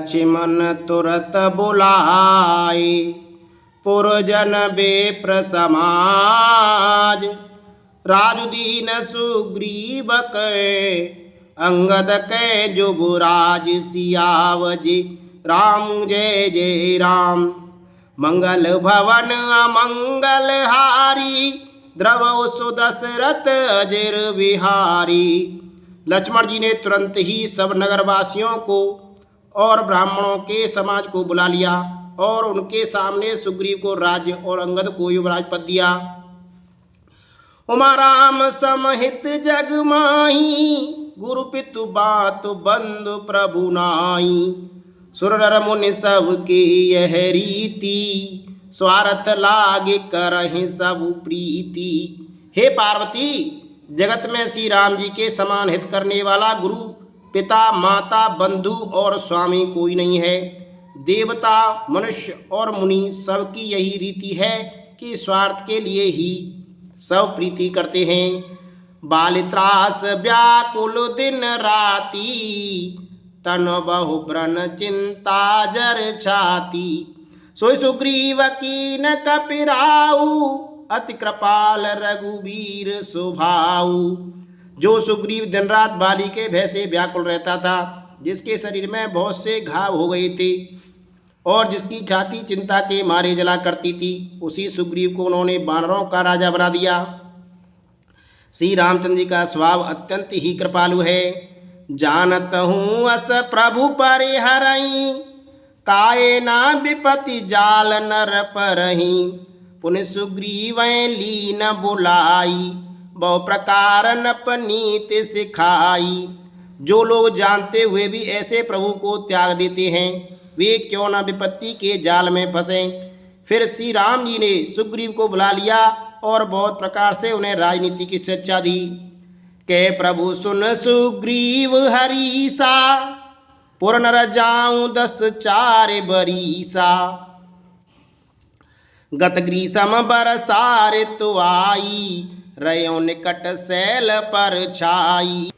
लक्ष्मण तुरत बुलाए, पुरजन बेप्र समाज। राजुदीन सुग्रीव कै, अंगद कै जुबराज। सियावजी राम जय जय राम। मंगल भवन अमंगल हारी, द्रवौ सुदशरथ अजिर बिहारी। लक्ष्मण जी ने तुरंत ही सब नगरवासियों को और ब्राह्मणों के समाज को बुला लिया और उनके सामने सुग्रीव को राज्य और अंगद को युवराज पद दिया। उमा राम समहित जग माही, गुरु पितु बात बंधु प्रभु नाई। सुर नर मुनि सब के यह रीति, स्वार्थ लागे करहि सब प्रीति। हे पार्वती, जगत में श्री राम जी के समान हित करने वाला गुरु पिता माता बंधु और स्वामी कोई नहीं है। देवता मनुष्य और मुनि सबकी यही रीति है कि स्वार्थ के लिए ही सब प्रीति करते हैं। बालित्रास व्याकुल दिन राती, तन बहु व्रण चिंता जर छाती। सोई सुग्रीव कीन कपिराऊ, अति कृपाल रघुवीर सुभाऊ। जो सुग्रीव दिन रात बाली के भय से व्याकुल रहता था, जिसके शरीर में बहुत से घाव हो गए थे और जिसकी छाती चिंता के मारे जला करती थी, उसी सुग्रीव को उन्होंने वानरों का राजा बना दिया। श्री रामचंद्र जी का स्वभाव अत्यंत ही कृपालु है। जानत हूँ अस प्रभु परिहरई, काये ना विपति जाल नर परही। पुनि सुग्रीव लीन बुलाई, बहु प्रकार नपनीत सिखाई। जो लोग जानते हुए भी ऐसे प्रभु को त्याग देते हैं, वे क्यों न विपत्ति के जाल में फंसे। फिर श्री राम जी ने सुग्रीव को बुला लिया और बहुत प्रकार से उन्हें राजनीति की शिक्षा दी। के प्रभु सुन सुग्रीव हरीसा, पुर नर जाऊं 10 4 बरीसा। गत ग्रीसम बरसा ऋतु आई, रयो निकट सैल पर छाई।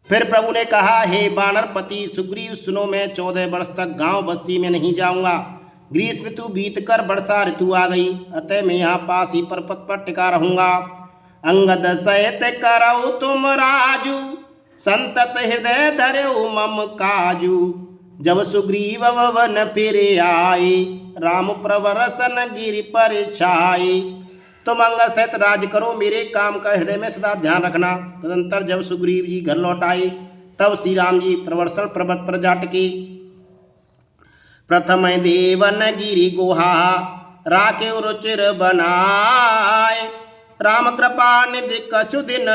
फिर प्रभु ने कहा, हे वानरपति सुग्रीव सुनो, मैं 14 वर्ष तक गांव बस्ती में नहीं जाऊंगा। ग्रीष्म ऋतु बीत कर वर्षा ऋतु आ गई, अतः मैं यहाँ पास ही पर्वत पर टिका रहूंगा। अंगद सहित करऊ तुम राजू, संतत हृदय धरऊ मम काजू। जब सुग्रीव भवन फिर आए, राम प्रवरसन गिरि पर छाए। तुम अंगद सहित राज करो, मेरे काम का हृदय में सदा ध्यान रखना। तदंतर जब सुग्रीव जी घर लौट आए, तब श्री राम जी प्रवर्षण पर्वत पर जा टिके। प्रथम देवन गिरि गुहा, राखे रुचिर बनाए। राम कृपा निधि कछु दिन,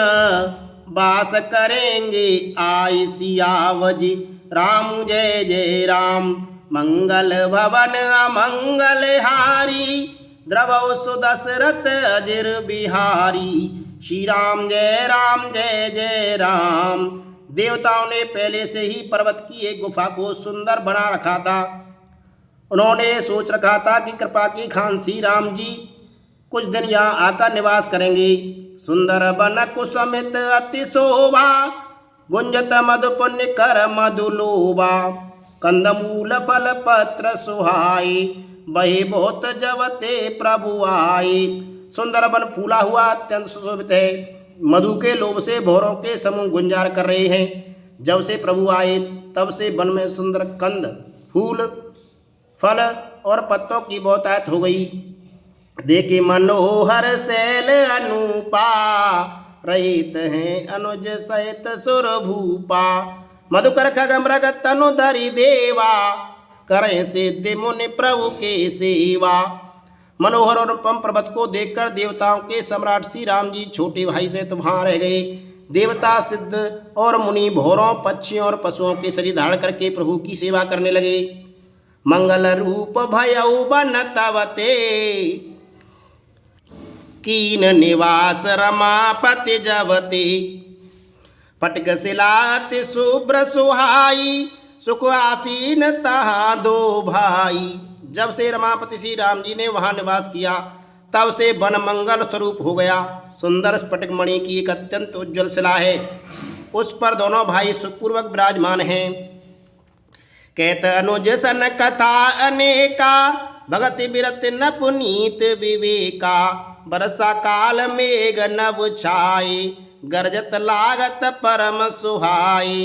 वास करेंगे आय। सियावजी राम जय जय राम। मंगल भवन अमंगल हारी, द्रवौ सुदशरथ अजिर बिहारी। श्री राम जय जय राम। देवताओं ने पहले से ही पर्वत की एक गुफा को सुंदर बना रखा था। उन्होंने सोच रखा था कि कृपा की खान श्री राम जी कुछ दिन यहाँ आकर निवास करेंगे। सुंदर बन कुसुमित अति शोभा, गुंजत मधु पुण्य कर मधुलोभा। कंदमूल फल पत्र सुहाए, बहे बहुत जवते प्रभु आए। सुंदर वन फूला हुआ अत्यंत सुशोभित है, मधु के लोभ से भौरों के समूह गुंजार कर रहे हैं। जब से प्रभु आए तब से वन में सुंदर कंद फूल फल और पत्तों की बहुतायत हो गई। देखे मनोहर शैल अनुपा, रहित हैं अनुज सहित सुर भूपा। मधुकर खगमृग तनु धरि देवा, करें सिद्धि मुनि प्रभु के सेवा। मनोहर और अनुपम पर्वत को देखकर देवताओं के सम्राट श्री राम जी छोटे भाई से वहां रह गए। देवता सिद्ध और मुनि भौरों पक्षियों और पशुओं के शरीर धारण करके प्रभु की सेवा करने लगे। मंगल रूप भयउ बन तवते, कीन निवास रमापति जवते। पटक सिलाति शुभ्र सुहाई, सुख आसीन तहाँ दो भाई। जब से रमापति श्री राम जी ने वहां निवास किया, तब से वन मंगल स्वरूप हो गया। सुंदर स्फटिक मणि की एक अत्यंत उज्ज्वल शिला है, उस पर दोनों भाई सुखपूर्वक विराजमान हैं। कहत अनुज सन कथा अनेका, भगति बिरत न पुनीत विवेका। बरसा काल मेघ नभ छाए, गरजत लागत परम सुहाए।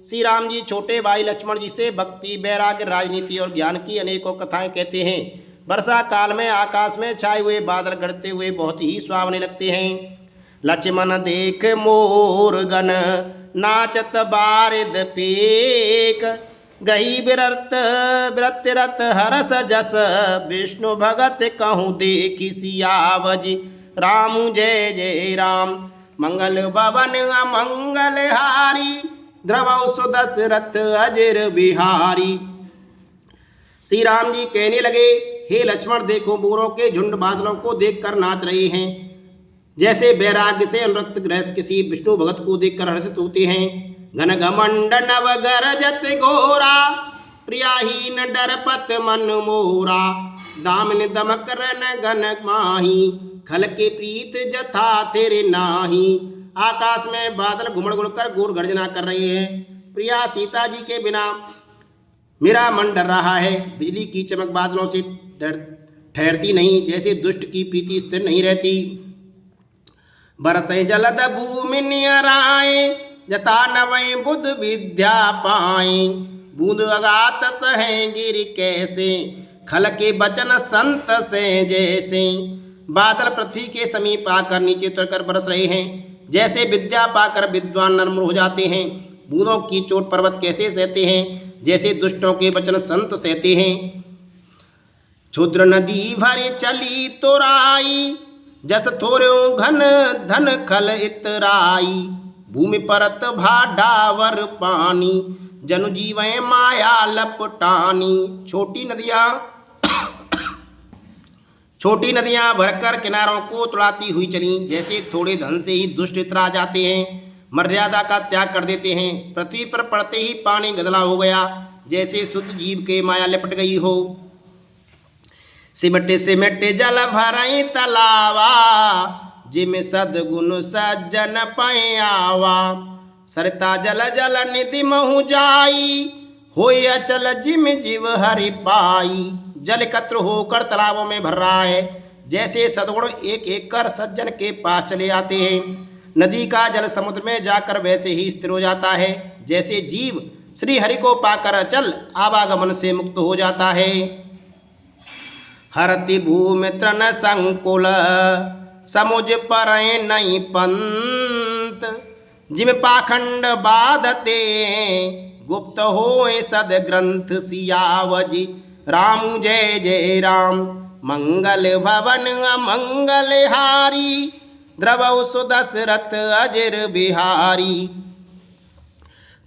श्री राम जी छोटे भाई लक्ष्मण जी से भक्ति, वैराग्य, राजनीति और ज्ञान की अनेकों कथाएं कहते हैं। वर्षा काल में आकाश में छाए हुए बादल गढ़ते हुए बहुत ही सुहावने लगते हैं। लक्ष्मण देख मोर गण, नाचत बारिद पेक। गही बिरत बिरत रत हरस जस, विष्णु भगत कहूँ देखी सियावज। राम जय जय राम, मंगल भवन अमंगल हारी। द्रवौ सुदशरथ अजर बिहारी। श्री राम जी कहने लगे, हे लक्ष्मण देखो, मोरों के झुंड बादलों को देखकर नाच रहे हैं। जैसे वैराग्य से अनुरक्त गृहस्थ किसी विष्णु भगत को देखकर हर्षित होते हैं। घन घमंड नव गरजत घोरा, प्रियाहीन डरपत मन मोरा। दामिन दमक रन घन माही, खल के प्रीत जथा तेरे नाही। आकाश में बादल घुमड़ घुड़ कर घोर गर्जना कर रहे हैं। प्रिया सीता जी के बिना मेरा मन डर रहा है। बिजली की चमक बादलों से ठहरती नहीं, जैसे दुष्ट की प्रीति स्थिर नहीं रहती। बरसें जलद भूमि नियराए, जता नवै बुध विद्या पाए। बूंद अगात सहें गिर कैसे, खल के बचन संत से जैसे। बादल पृथ्वी के समीप आकर नीचे उतरकर बरस रहे हैं। जैसे विद्या पाकर विद्वान नर्म हो जाते हैं। बूंदों की चोट पर्वत कैसे सहते हैं, जैसे दुष्टों के वचन संत सहते हैं। क्षुद्र नदी भरी चली तोराई, जस थोर्यों घन धन खल इतराई। भूमि परत भाडावर पानी, जनु जीवें माया लपटानी। छोटी नदियां भरकर किनारों को तुड़ाती हुई चली। जैसे थोड़े धन से ही दुष्ट इतरा जाते हैं, मर्यादा का त्याग कर देते हैं। पृथ्वी पर पड़ते ही पानी गदला हो गया, जैसे शुद्ध जीव के माया लिपट गई हो। सिमटे सिमटे जल भरई तलावा, जिम सदगुण सज्जन पै आवा। सरिता जल जल निधि महु जाई, होय अचल जिम जीव हरि पाई। जल एकत्र होकर तालाबों में भर रहा है, जैसे सदगुण एक एक कर सज्जन के पास चले आते हैं। नदी का जल समुद्र में जाकर वैसे ही स्थिर हो जाता है, जैसे जीव श्री हरि को पाकर अचल आवागमन से मुक्त हो जाता है। हरति भूमि तृण संकुल, समुझ परय नहीं पंत। जिम पाखंड बाधते, गुप्त होए सद ग्रंथ सियावजी। राम जय जय राम, मंगल भवन अमंगल हारी। द्रवौ सुदशरथ अजर बिहारी।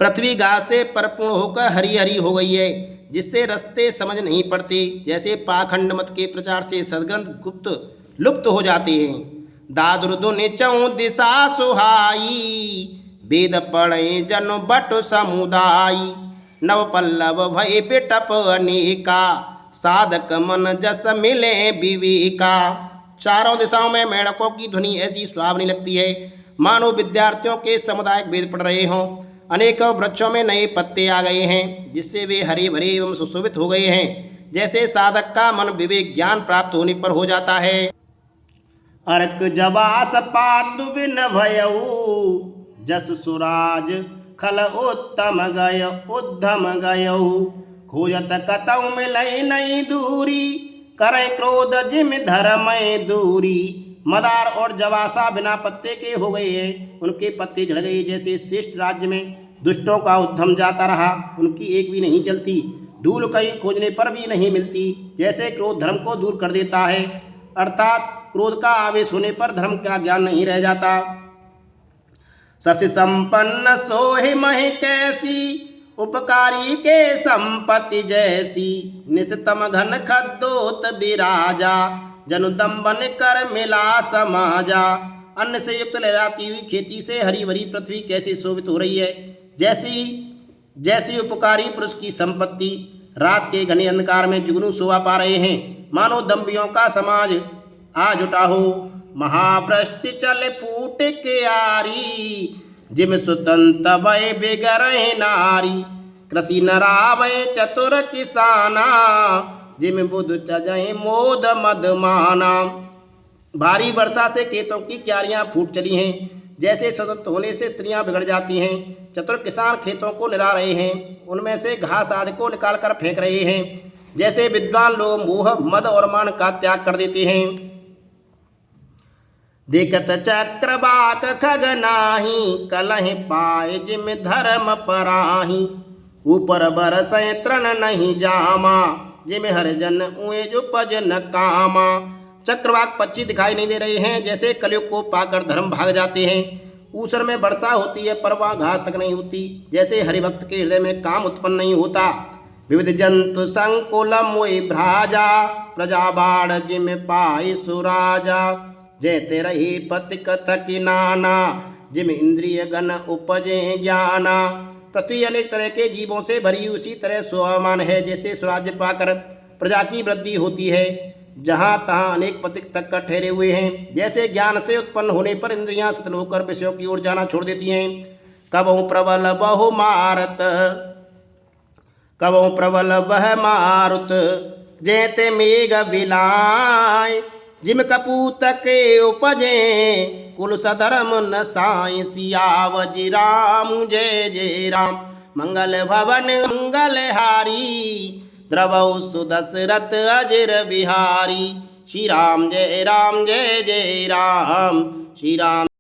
पृथ्वी घास से परिपूर्ण होकर हरी हरी हो गई है, जिससे रास्ते समझ नहीं पड़ते। जैसे पाखंड मत के प्रचार से सदग्रंथ गुप्त लुप्त हो जाते हैं। दादुर दुनि चौं दिशा सुहाई, वेद पढ़े जन बट समुदायी। नव पल्लव भय बिटप अनेका, साधक मन जस मिले विवेका। चारों दिशाओं में मेढकों की ध्वनि ऐसी सुहावनी लगती है, मानो विद्यार्थियों के सामुदायिक वेद पढ़ रहे हों। अनेकों वृक्षों में नए पत्ते आ गए हैं, जिससे वे हरे भरे एवं सुशोभित हो गए हैं। जैसे साधक का मन विवेक ज्ञान प्राप्त होने पर हो जाता है। अर्क जबास पातु बिन भयऊ, जस सुराज खल उत्तम गय उद्धम गयऊ। खोजत कतौ मिलई नई दूरी, करें क्रोध जिम धर्म दूरी। मदार और जवासा बिना पत्ते के हो गए हैं, उनके पत्ते झड़ गए। जैसे श्रेष्ठ राज्य में दुष्टों का उद्यम जाता रहा, उनकी एक भी नहीं चलती। धूल कहीं खोजने पर भी नहीं मिलती। जैसे क्रोध धर्म को दूर कर देता है, अर्थात क्रोध का आवेश होने पर धर्म का ज्ञान नहीं रह जाता। शशि संपन्न सोहि महि कैसी, उपकारी के संपत्ति जैसी। निस्तम घन खद्दोत बिराजा, जनु दम्बन कर मिला समाजा। अन्न से युक्त लहराती हुई खेती से हरी भरी पृथ्वी कैसे शोभित हो रही है, जैसी उपकारी पुरुष की संपत्ति रात के घने अंधकार में जुगनू शोभा पा रहे हैं। मानो दम्भियों का समाज आ जुटा हो। महाभ्रष्ट चल फूट के आरी, जिम सुतंत भय बिगरहि नारी। कृषि नरावै चतुर किसाना, जिम बुध तजय मोद मद माना। भारी वर्षा से खेतों की क्यारियां फूट चली हैं, जैसे स्वतंत्र होने से स्त्रियां बिगड़ जाती हैं। चतुर किसान खेतों को निरा रहे हैं, उनमें से घास आदि को निकाल कर फेंक रहे हैं। जैसे विद्वान लोग मोह मद और मान का त्याग कर देते हैं। देखत चक्रवाक खग नाही, कलह पाए जिम धर्म पराही। ऊपर बरसै तृण नहीं जामा, जिम हरिजन उए जो पज न कामा। चक्रवाक पक्षी दिखाई नहीं दे रहे हैं, जैसे कलयुग को पाकर धर्म भाग जाते हैं। ऊसर में वर्षा होती है पर वहाँ घास तक नहीं होती, जैसे हरिभक्त के हृदय में काम उत्पन्न नहीं होता। विविध जंतु संकुलम वही भ्राजा, प्रजा बाढ़ जिम पाई सुराजा। जैते रही पति कथक नाना, जिम इंद्रिय गण उपजे ज्ञाना। पृथ्वी अनेक तरह के जीवों से भरी उसी तरह स्वमान है, जैसे स्वराज्य पाकर प्रजा की वृद्धि होती है। जहाँ तहाँ अनेक पथिक तक का ठहरे हुए हैं, जैसे ज्ञान से उत्पन्न होने पर इंद्रियां शिथिल होकर विषयों की ओर जाना छोड़ देती हैं। कबहु प्रबल बहु मारत, कबहु प्रबल बह मारुत, जैते मेघ बिलाय। जिम कपूत के उपजे, कुल सधर्म न साई। सियावर जी राम जय जय राम, मंगल भवन मंगल हारी। द्रवौ सुदशरथ अजिर बिहारी। श्री राम जय जय राम, श्री राम।